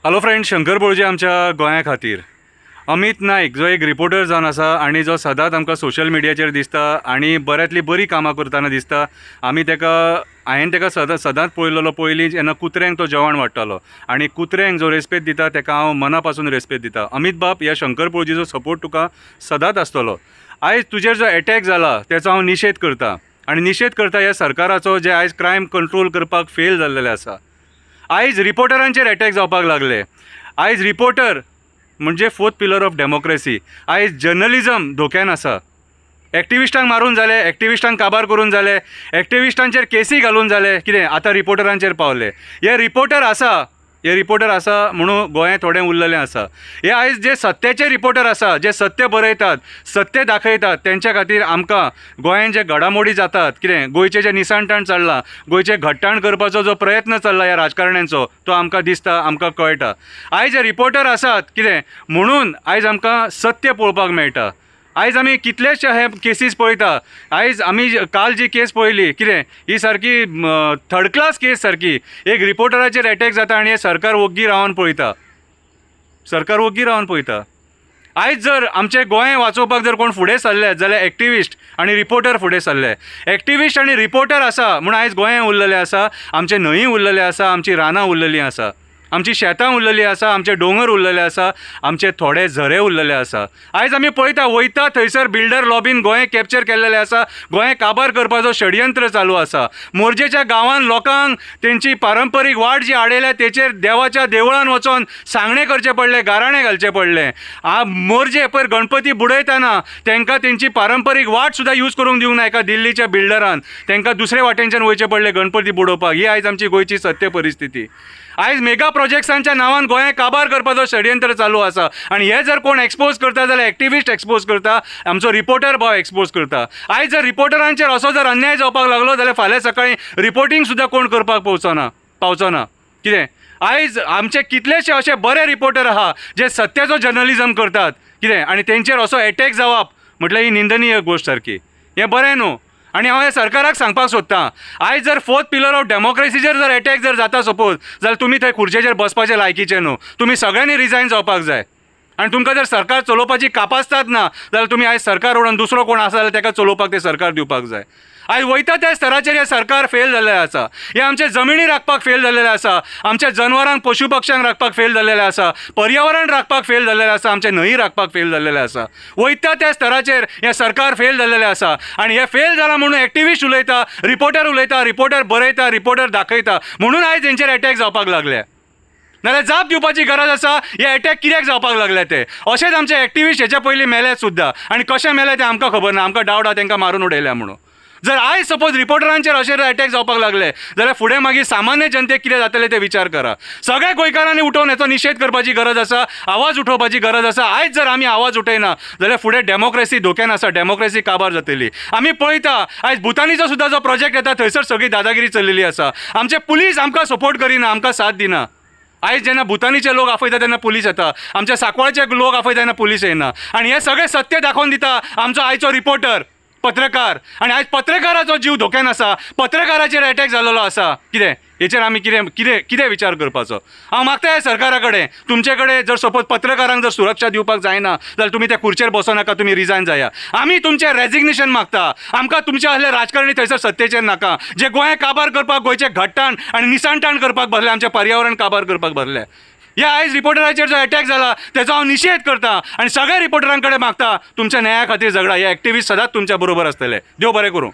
Hello friend, Shankar बोळजे आमच्या गोंया खातीर. अमित नाईक जो एक रिपोर्टर जावन आसा आनी जो सदांच आमकां सोशल मिडियाचेर दिसता आनी बऱ्यांतली बरी कामां करतना दिसता. हांवें ताका सदांच पळयलेलो पयलीं जेन्ना कुत्र्यांक तो जेवण वाडटालो आनी कुत्र्यांक जो रेस्पेद दिता ताका हांव मना पासून रेस्पेद दिता. अमित बाब, ह्या शंकर बोळजेचो सपोर्ट तुका सदांच आसतलो. आयज तुजेर जो एटॅक जाला तेचो हांव निशेध करता आनी निशेध करता ह्या सरकाराचो जे आयज क्रायम कंट्रोल करपाक फेल जाल्लेले आसा. आयज रिपोर्टरांचेर एटॅक जावपाक लागले. आयज रिपोर्टर म्हणजे फोर्थ पिलर ऑफ डेमोक्रेसी. आयज जर्नलिजम धोक्यान आसा. एक्टिविस्टांक मारून जाले, एक्टिविस्टांक काबार करून जाले, एक्टिविस्टांचेर केसी घालून जाले, कितें आतां रिपोर्टरांचेर पावले. हे रिपोर्टर आसा म्हणून गोंय थोडें उरलेलें आसा. हे आयज जे सत्याचे रिपोर्टर आसा, जे सत्य बरयतात, सत्य दाखयतात, तेंच्या खातीर आमकां गोंयान जे घडामोडी जातात, कितें गोंयचें जें निसाणटाण चल्लां, गोंयचें घट्टाण करपाचो जो प्रयत्न चल्ला ह्या राजकारण्यांचो, तो आमकां दिसता, आमकां कळटा. आयज हे रिपोर्टर आसात कितें म्हणून आयज आमकां सत्य पळोवपाक मेळटा. आयज आमी कितलेशे हे केसीस पळयता. आयज आमी काल जी केस पळयली, कितें ही सारकी थर्ड क्लास केस सारकी. एक रिपोर्टराचेर एटॅक जाता आनी हे सरकार वग्गी रावन पळयता. आयज जर आमचें गोंय वाचोवपाक जर कोण फुडें सरले जाल्यार एक्टिविस्ट आनी रिपोर्टर फुडें सरले. एक्टिविस्ट आनी रिपोर्टर आसा म्हूण आयज गोंय उरलेलें आसा. आमचे न्हंय उरलेले आसा, आमची रानां उरलेलीं आसा, आमची शेतां उरलेलीं आसा, आमचे दोंगर उरलेले आसा, आमचे थोडे झरे उरलेले आसा. आयज आमी पळयता वयता थंयसर बिल्डर लॉबीन गोंय कॅप्चर केल्लेले आसा. गोंय काबार करपाचो षडयंत्र चालू आसा. मोरजेच्या गांवांत लोकांक तेंची पारंपरीक वाट जी आडयल्या तेचेर देवाच्या देवळान वचोन सांगणे करचे पडले, गाराणें घालचे पडले. मोरजे पयर गणपती बुडयतना तांकां तेंची पारंपरीक वाट सुद्दां यूज करूंक दिवंक ना एका दिल्लीच्या बिल्डरान. तांकां दुसरे वाटेनच्यान वयचे पडले गणपती बुडोवपाक. ही आयज आमची गोंयची सत्य परिस्थिती. आयज मेगा प्रोजेक्ट्सांच्या नांवान गोंय काबार करपाचो षडयंत्र चालू आसा आनी हे जर कोण एक्सपोज करता जाल्यार एक्टिविस्ट एक्सपोज करता, आमचो रिपोर्टर भाव एक्सपोज करता. आयज जर रिपोर्टरांचेर असो जर अन्याय जावपाक लागलो जाल्यार फाल्यां सकाळीं रिपोर्टींग सुद्दां कोण करपाक पावचो ना. कितें आयज आमचे कितलेशे अशे बरे रिपोर्टर आहा जे सत्याचो जर्नलिजम करतात, कितें आनी तेंचेर असो एटॅक जावप म्हटल्यार ही निंदनीय गोश्ट सारकी. हें बरें न्हू. आनी हांव हे सरकाराक सांगपाक सोदतां, आयज जर फोर्थ पिलर ऑफ डेमोक्रेसीचेर जर एटॅक जर जाता सपोज, जाल्यार तुमी थंय खुर्चेचेर बसपाचे लायकीचे न्हू. तुमी सगळ्यांनी रिजायन जावपाक जाय. आनी तुमकां जर सरकार चलोवपाची कापासतात ना जाल्यार तुमी आयज सरकार उडोवन दुसरो कोण आसा जाल्यार ताका चलोवपाक ते सरकार दिवपाक जाय. आयज वयता त्या स्तराचेर हे सरकार फेल जाल्लें आसा. हे आमचे जमिनी राखपाक फेल जाल्लेले आसा, आमच्या जनवरांक पशु पक्ष्यांक राखपाक फेल जाल्लेले आसा, पर्यावरण राखपाक फेल जाल्लेले आसा, आमचे न्हंय राखपाक फेल जाल्लेले आसा. वयता त्या स्तराचेर हे सरकार फेल जाल्लेले आसा. आनी हे फेल जाला म्हणून एक्टिविस्ट उलयता, रिपोर्टर बरयता, रिपोर्टर दाखयता म्हणून आयज हेंचेर एटॅक जावपाक लागले. नाल्यार जाप दिवपाची गरज आसा हे अटॅक कित्याक जावपाक लागले ते. अशेंच आमचे एक्टिविस्ट हेच्या पयलीं मेले सुद्दां आनी कशें मेले ते आमकां खबर ना. आमकां डावट आहा तांकां मारून उडयल्या म्हणून. जर आयज सपोज रिपोर्टरांचेर अशे अटॅक जावपाक लागले जाल्यार फुडें मागीर सामान्य जनतेक कितें जातलें ते विचार करा. सगळ्या गोंयकारांनी उठोवन हेचो निशेध करपाची गरज आसा, आवाज उठोवपाची गरज आसा. आयज जर आमी आवाज उठयना जाल्यार फुडें डेमोक्रेसी धोक्यान आसा, डेमोक्रेसी काबार जातली. आमी पळयता आयज भुतानीचो सुद्दां जो प्रोजेक्ट येता थंयसर सगळी दादागिरी चल्लेली आसा. आमचे पुलीस आमकां सपोर्ट करिना, आमकां साथ दिना. आयज जेन्ना भुतानीचे लोक आफयता तेन्ना पुलीस येता, आमच्या सांकवाळचे लोक आफयता तेन्ना पुलीस येना. आनी हे सगळें सत्य दाखोवन दिता आमचो आयचो रिपोर्टर, पत्रकार. आनी आयज पत्रकाराचो जीव धोक्यान आसा, पत्रकाराचेर एटॅक जाल्लो आसा. कितें हेचेर आमी कितें विचार करपाचो. हांव मागता हे सरकारा कडेन, तुमचे कडेन जर सपोज पत्रकारांक जर सुरक्षा दिवपाक जायना जाल्यार तुमी त्या खुर्चेर बसनाका, तुमी रिजायन जाया. आमी तुमचें रेजिग्नेशन मागता. आमकां तुमचे असले राजकारणी थंयसर सत्तेचेर नाका जे गोंय काबार करपाक, गोंयचें घट्टाण आनी निसाणटाण करपाक भरले, आमचें पर्यावरण काबार करपाक भरले. ह्या आयज रिपोर्टराचेर जो एटॅक जाला तेचो हांव निशेध करता आनी सगळ्या रिपोर्टरां कडेन मागता तुमच्या न्याया खातीर झगडा. हे एक्टिविस्ट सदांच तुमच्या बरोबर आसतले. देव बरें करूं.